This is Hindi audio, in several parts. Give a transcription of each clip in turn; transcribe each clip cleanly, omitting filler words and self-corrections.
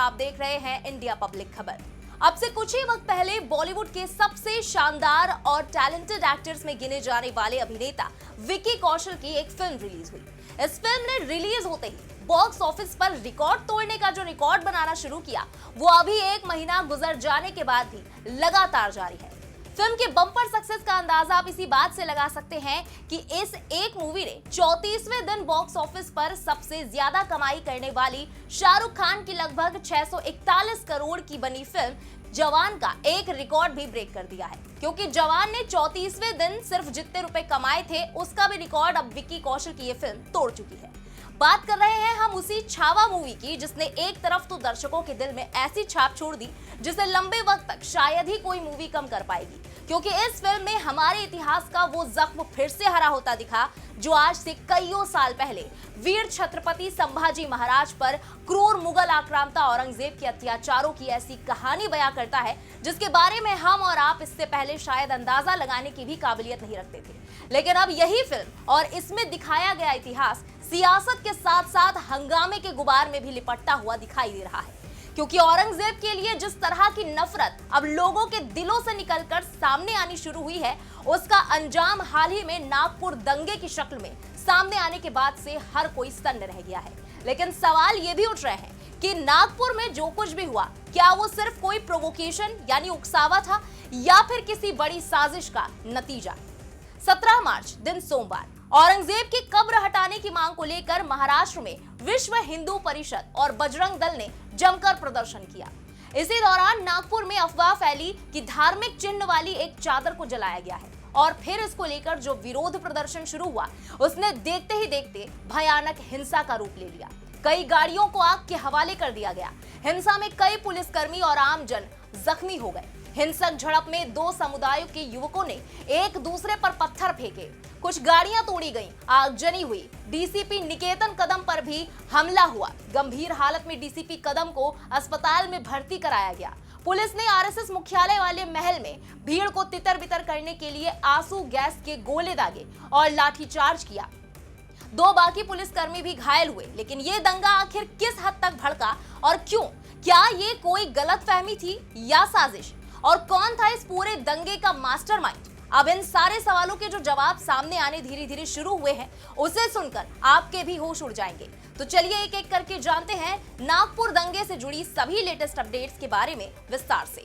आप देख रहे हैं इंडिया पब्लिक खबर। अब से कुछ ही वक्त पहले बॉलीवुड के सबसे शानदार और टैलेंटेड एक्टर्स में गिने जाने वाले अभिनेता विक्की कौशल की एक फिल्म रिलीज हुई। इस फिल्म ने रिलीज होते ही बॉक्स ऑफिस पर रिकॉर्ड तोड़ने का जो रिकॉर्ड बनाना शुरू किया, वो अभी 1 महीना गुजर जाने के बाद भी लगातार जारी है। फिल्म के बम्पर सक्सेस का अंदाजा आप इसी बात से लगा सकते हैं कि इस एक मूवी ने 34वें दिन बॉक्स ऑफिस पर सबसे ज्यादा कमाई करने वाली शाहरुख खान की लगभग 641 करोड़ की बनी फिल्म जवान का एक रिकॉर्ड भी ब्रेक कर दिया है, क्योंकि जवान ने 34वें दिन सिर्फ जितने रुपए कमाए थे उसका भी रिकॉर्ड अब विक्की कौशल की ये फिल्म तोड़ चुकी है। बात कर रहे हैं हम उसी छावा मूवी की, जिसने एक तरफ तो दर्शकों के दिल में ऐसी छाप छोड़ दी जिसे लंबे वक्त तक शायद ही कोई मूवी कम कर पाएगी, क्योंकि इस फिल्म में हमारे इतिहास का वो जख्म फिर से हरा होता दिखा जो आज से कईयों साल पहले वीर छत्रपति संभाजी महाराज पर क्रूर मुगल आक्रांता औरंगजेब के अत्याचारों की ऐसी कहानी बयां करता है जिसके बारे में हम और आप इससे पहले शायद अंदाजा लगाने की भी काबिलियत नहीं रखते थे। लेकिन अब यही फिल्म और इसमें दिखाया गया इतिहास सियासत के साथ साथ हंगामे के गुबार में भी लिपटता हुआ दिखाई दे रहा है, क्योंकि औरंगजेब के लिए जिस तरह की नफरत अब लोगों के दिलों से निकलकर सामने आनी शुरू हुई है, उसका अंजाम हाल ही में नागपुर दंगे की शक्ल में सामने आने के बाद से हर कोई सन्न रह गया है। लेकिन सवाल ये भी उठ रहे हैं कि नागपुर में जो कुछ भी हुआ, क्या वो सिर्फ कोई प्रोवोकेशन यानी उकसावा था या फिर किसी बड़ी साजिश का नतीजा? 17 मार्च दिन सोमवार औरंगजेब की कब्र हटाने की मांग को लेकर महाराष्ट्र में विश्व हिंदू परिषद और बजरंग दल ने जमकर प्रदर्शन किया। इसी दौरान नागपुर में अफवाह फैली कि धार्मिक चिन्ह वाली एक चादर को जलाया गया है और फिर इसको लेकर जो विरोध प्रदर्शन शुरू हुआ उसने देखते ही देखते भयानक हिंसा का रूप ले लिया। कई गाड़ियों को आग के हवाले कर दिया गया। हिंसा में कई पुलिसकर्मी और आमजन जख्मी हो गए। हिंसक झड़प में 2 समुदायों के युवकों ने एक दूसरे पर पत्थर फेंके, कुछ गाड़ियां तोड़ी गईं, आगजनी हुई। डीसीपी निकेतन कदम पर भी हमला हुआ। गंभीर हालत में डीसीपी कदम को अस्पताल में भर्ती कराया गया। पुलिस ने आरएसएस मुख्यालय वाले महल में भीड़ को तितर-बितर करने के लिए आंसू गैस के गोले दागे और लाठीचार्ज किया। 2 बाकी पुलिसकर्मी भी घायल हुए। लेकिन ये दंगा आखिर किस हद तक भड़का और क्यों? क्या ये कोई गलतफहमी थी या साजिश? और कौन था इस पूरे दंगे का मास्टरमाइंड? अब इन सारे सवालों के जो जवाब सामने आने धीरे धीरे शुरू हुए हैं, उसे सुनकर आपके भी होश उड़ जाएंगे। तो चलिए एक एक करके जानते हैं नागपुर दंगे से जुड़ी सभी लेटेस्ट अपडेट्स के बारे में विस्तार से।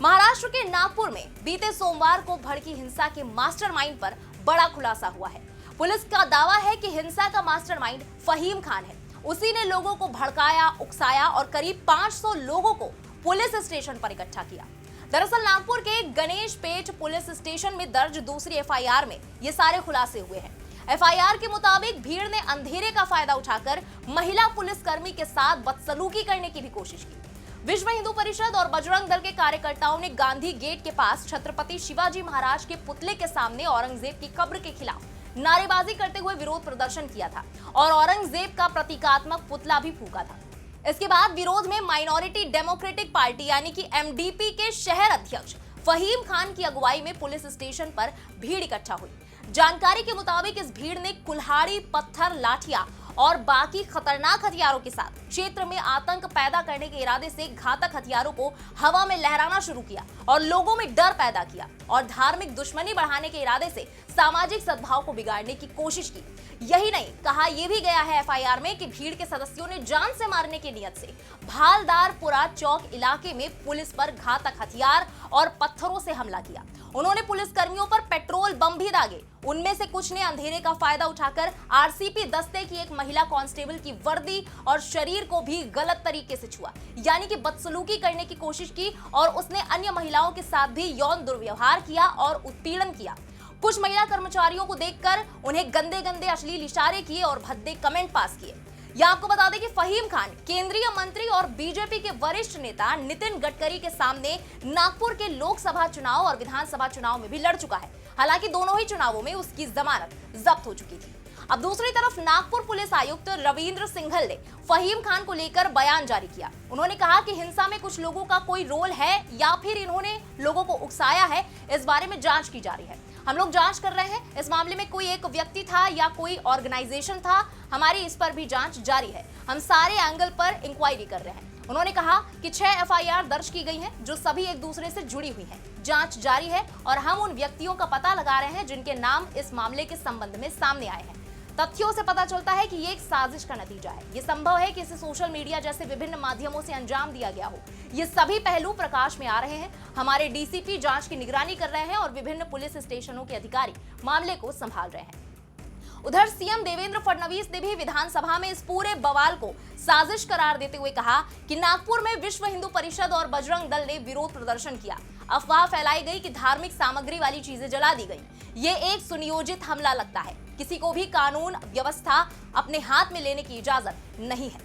महाराष्ट्र के नागपुर में बीते सोमवार को भड़की हिंसा के मास्टरमाइंड पर बड़ा खुलासा हुआ है। पुलिस का दावा है कि हिंसा का मास्टरमाइंड फहीम खान है। उसी ने लोगों को भड़काया, उकसाया और करीब 500 लोगों को पुलिस स्टेशन पर इकट्ठा किया। दरअसल नागपुर के गणेश पेट पुलिस स्टेशन में दर्ज दूसरी एफआईआर में ये सारे खुलासे हुए हैं। एफआईआर के मुताबिक भीड़ ने अंधेरे का फायदा उठाकर महिला पुलिसकर्मी के साथ बदसलूकी करने की भी कोशिश की। विश्व हिंदू परिषद और बजरंग दल के कार्यकर्ताओं ने गांधी गेट के पास छत्रपति शिवाजी महाराज के पुतले के सामने औरंगजेब की कब्र के खिलाफ नारेबाजी करते हुए विरोध प्रदर्शन किया था और औरंगजेब का प्रतीकात्मक पुतला भी फूका था। इसके बाद विरोध में माइनॉरिटी डेमोक्रेटिक पार्टी यानी कि एमडीपी के शहर अध्यक्ष फहीम खान की अगुवाई में पुलिस स्टेशन पर भीड़ इकट्ठा हुई। जानकारी के मुताबिक इस भीड़ ने कुल्हाड़ी, पत्थर, लाठियां और बाकी खतरनाक हथियारों के साथ क्षेत्र में आतंक पैदा करने के इरादे से घातक हथियारों को हवा में लहराना शुरू किया और लोगों में डर पैदा किया और धार्मिक दुश्मनी बढ़ाने के इरादे से सामाजिक सद्भाव को बिगाड़ने की कोशिश की। यही नहीं, कहा यह भी गया है एफआईआर में कि भीड़ के सदस्यों ने जान से मारने की नियत से भालदारपुरा चौक इलाके में पुलिस पर घातक हथियार और पत्थरों से हमला किया। उन्होंने पुलिसकर्मियों पर पेट्रोल बम भी दागे। उनमें से कुछ ने अंधेरे का फायदा उठाकर आरसीपी दस्ते की एक महिला कांस्टेबल की वर्दी और शरीर को भी गलत तरीके से छुआ, यानी कि बदसलूकी करने की कोशिश की और उसने अन्य महिलाओं के साथ भी यौन दुर्व्यवहार किया और उत्पीड़न किया। कुछ महिला कर्मचारियों को देखकर उन्हें गंदे गंदे अश्लील इशारे किए और भद्दे कमेंट पास किए। यह आपको बता दें कि फहीम खान केंद्रीय मंत्री और बीजेपी के वरिष्ठ नेता नितिन गडकरी के सामने नागपुर के लोकसभा चुनाव और विधानसभा चुनाव में भी लड़ चुका है। हालांकि दोनों ही चुनावों में उसकी जमानत जब्त हो चुकी थी। अब दूसरी तरफ नागपुर पुलिस आयुक्त रविंद्र सिंघल ने फहीम खान को लेकर बयान जारी किया। उन्होंने कहा कि हिंसा में कुछ लोगों का कोई रोल है या फिर इन्होंने लोगों को उकसाया है, इस बारे में जांच की जा रही है। हम लोग जांच कर रहे हैं। इस मामले में कोई एक व्यक्ति था या कोई ऑर्गेनाइजेशन था, हमारी इस पर भी जांच जारी है। हम सारे एंगल पर इंक्वायरी कर रहे हैं उन्होंने कहा कि 6 एफआईआर दर्ज की गई हैं जो सभी एक दूसरे से जुड़ी हुई हैं। जांच जारी है और हम उन व्यक्तियों का पता लगा रहे हैं जिनके नाम इस मामले के संबंध में सामने आए हैं। तथ्यों से पता चलता है कि ये एक साजिश का नतीजा है। ये संभव है कि इसे सोशल मीडिया जैसे विभिन्न माध्यमों से अंजाम दिया गया हो। ये सभी पहलू प्रकाश में आ रहे हैं। हमारे डीसीपी जांच की निगरानी कर रहे हैं और विभिन्न पुलिस स्टेशनों के अधिकारी मामले को संभाल रहे हैं। उधर सीएम देवेंद्र फडणवीस ने भी विधानसभा में इस पूरे बवाल को साजिश करार देते हुए कहा कि नागपुर में विश्व हिंदू परिषद और बजरंग दल ने विरोध प्रदर्शन किया। अफवाह फैलाई गई कि धार्मिक सामग्री वाली चीजें जला दी गई। ये एक सुनियोजित हमला लगता है। किसी को भी कानून व्यवस्था अपने हाथ में लेने की इजाजत नहीं है।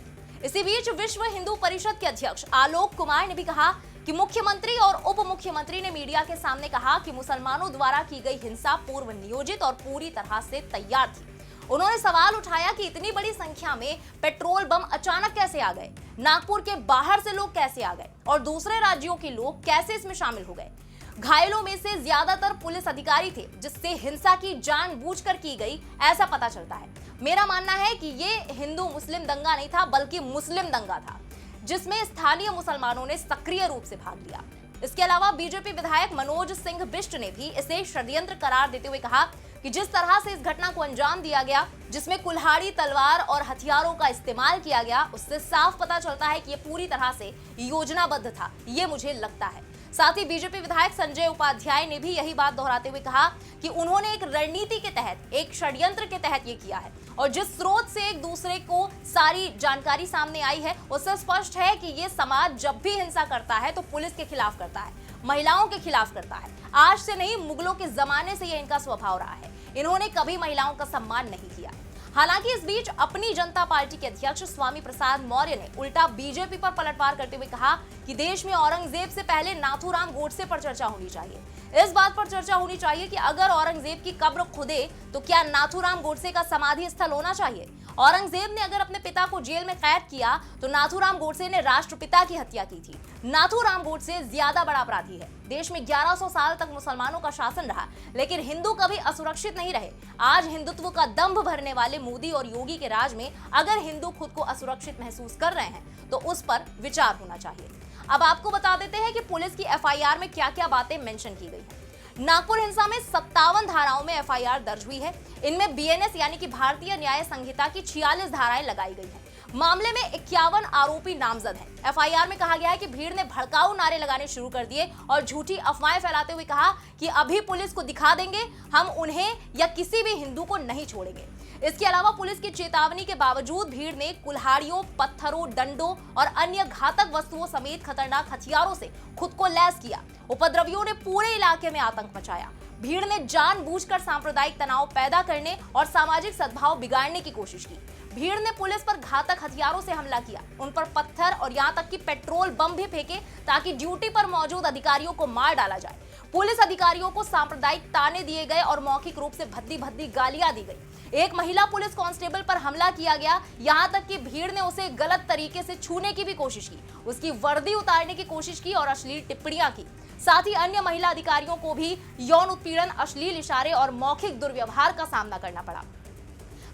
इसी बीच विश्व हिंदू परिषद के अध्यक्ष आलोक कुमार ने भी कहा कि मुख्यमंत्री और उप मुख्यमंत्री ने मीडिया के सामने कहा कि मुसलमानों द्वारा की गई हिंसा पूर्व नियोजित और पूरी तरह से तैयार थी। उन्होंने सवाल उठाया कि इतनी बड़ी संख्या में पेट्रोल बम अचानक कैसे आ गए, नागपुर के बाहर से लोग कैसे आ गए और दूसरे राज्यों के लोग कैसे इसमें शामिल हो गए। घायलों में से ज्यादातर पुलिस अधिकारी थे जिससे हिंसा की जानबूझकर की गई, ऐसा पता चलता है। मेरा मानना है कि ये हिंदू मुस्लिम दंगा नहीं था बल्कि मुस्लिम दंगा था जिसमें स्थानीय मुसलमानों ने सक्रिय रूप से भाग लिया। इसके अलावा बीजेपी विधायक मनोज सिंह बिष्ट ने भी इसे षड्यंत्र करार देते हुए कहा कि जिस तरह से इस घटना को अंजाम दिया गया, जिसमें कुल्हाड़ी, तलवार और हथियारों का इस्तेमाल किया गया, उससे साफ पता चलता है कि ये पूरी तरह से योजनाबद्ध था। ये मुझे लगता है। साथ ही बीजेपी विधायक संजय उपाध्याय ने भी यही बात दोहराते हुए कहा कि उन्होंने एक रणनीति के तहत, एक षड्यंत्र के तहत ये किया है और जिस स्रोत से एक दूसरे को सारी जानकारी सामने आई है उससे स्पष्ट है कि ये समाज जब भी हिंसा करता है तो पुलिस के खिलाफ करता है, महिलाओं के खिलाफ करता है। आज से नहीं, मुगलों के जमाने से ये इनका स्वभाव रहा है। इन्होंने कभी महिलाओं का सम्मान नहीं किया। हालांकि इस बीच अपनी जनता पार्टी के अध्यक्ष स्वामी प्रसाद मौर्य ने उल्टा बीजेपी पर पलटवार करते हुए कहा कि देश में औरंगजेब से पहले नाथूराम गोडसे पर चर्चा होनी चाहिए। इस बात पर चर्चा होनी चाहिए कि अगर औरंगजेब की कब्र खुदे तो क्या नाथूराम गोडसे का समाधि स्थल होना चाहिए। औरंगजेब ने अगर अपने पिता को जेल में कैद किया तो नाथूराम गोडसे ने राष्ट्रपिता की हत्या की थी। नाथूराम गोडसे ज्यादा बड़ा अपराधी है। देश में 1100 साल तक मुसलमानों का शासन रहा, लेकिन हिंदू कभी असुरक्षित नहीं रहे। आज हिंदुत्व का दंभ भरने वाले मोदी और योगी के राज में अगर हिंदू खुद को असुरक्षित महसूस कर रहे हैं तो उस पर विचार होना चाहिए। अब आपको बता देते हैं कि पुलिस की एफआईआर में क्या क्या बातें मेंशन की गई हैं। नागपुर हिंसा में 57 धाराओं में एफआईआर दर्ज हुई है। इनमें बीएनएस यानी कि भारतीय न्याय संहिता की 46 धाराएं लगाई गई हैं। मामले में 51 आरोपी नामजद हैं। एफआईआर में कहा गया है कि भीड़ ने भड़काऊ नारे लगाने शुरू कर दिए और झूठी अफवाहें फैलाते हुए कहा कि अभी पुलिस को दिखा देंगे, हम उन्हें या किसी भी हिंदू को नहीं छोड़ेंगे। इसके अलावा पुलिस की चेतावनी के बावजूद भीड़ ने कुल्हाड़ियों, पत्थरों, डंडों और अन्य घातक वस्तुओं समेत खतरनाक हथियारों से खुद को लैस किया। उपद्रवियों ने पूरे इलाके में आतंक मचाया। भीड़ ने जानबूझकर सांप्रदायिक तनाव पैदा करने और सामाजिक सद्भाव बिगाड़ने की कोशिश की। भीड़ ने पुलिस पर घातक हथियारों से हमला किया, उन पर पत्थर और यहां तक कि पेट्रोल बम भी फेंके ताकि ड्यूटी पर मौजूद अधिकारियों को मार डाला जाए। पुलिस अधिकारियों को सांप्रदायिक ताने दिए गए और मौखिक रूप से भद्दी गालियां दी गई। एक महिला पुलिस कांस्टेबल पर हमला किया गया, यहां तक कि भीड़ ने उसे गलत तरीके से छूने की भी कोशिश की, उसकी वर्दी उतारने की कोशिश की और अश्लील टिप्पणियां की। साथ ही अन्य महिला अधिकारियों को भी यौन उत्पीड़न, अश्लील इशारे और मौखिक दुर्व्यवहार का सामना करना पड़ा।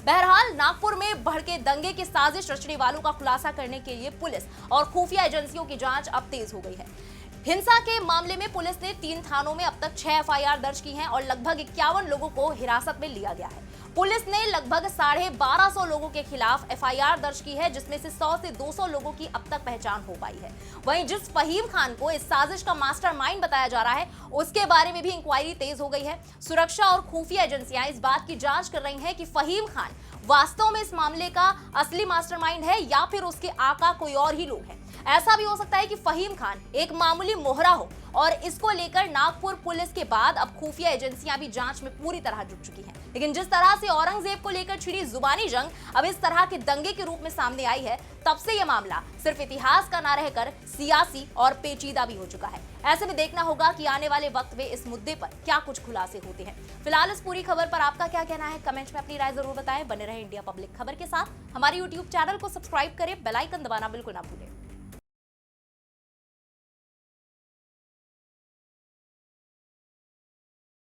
बहरहाल नागपुर में भड़के दंगे की साजिश रचने वालों का खुलासा करने के लिए पुलिस और खुफिया एजेंसियों की जांच अब तेज हो गई है। हिंसा के मामले में पुलिस ने 3 थानों में अब तक 6 एफआईआर दर्ज की हैं और लगभग 51 लोगों को हिरासत में लिया गया है। पुलिस ने लगभग 1250 लोगों के खिलाफ एफआईआर दर्ज की है, जिसमें से 100 से 200 लोगों की अब तक पहचान हो पाई है। वहीं जिस फहीम खान को इस साजिश का मास्टरमाइंड बताया जा रहा है, उसके बारे में भी इंक्वायरी तेज हो गई है। सुरक्षा और खुफिया एजेंसियां इस बात की जांच कर रही हैं कि फहीम खान वास्तव में इस मामले का असली मास्टरमाइंड है या फिर उसके आका कोई और ही लोग हैं। ऐसा भी हो सकता है कि फहीम खान एक मामूली मोहरा हो और इसको लेकर नागपुर पुलिस के बाद अब खुफिया एजेंसियां भी जांच में पूरी तरह जुट चुकी हैं। लेकिन जिस तरह से औरंगजेब को लेकर छिड़ी जुबानी जंग अब इस तरह के दंगे के रूप में सामने आई है, तब से यह मामला सिर्फ इतिहास का ना रहकर सियासी और पेचीदा भी हो चुका है। ऐसे में देखना होगा कि आने वाले वक्त में इस मुद्दे पर क्या कुछ खुलासे होते हैं। फिलहाल इस पूरी खबर पर आपका क्या कहना है, कमेंट में अपनी राय जरूर बताएं। बने रहे इंडिया पब्लिक खबर के साथ। हमारे YouTube चैनल को सब्सक्राइब करें, बेल आइकन दबाना बिल्कुल ना भूलें।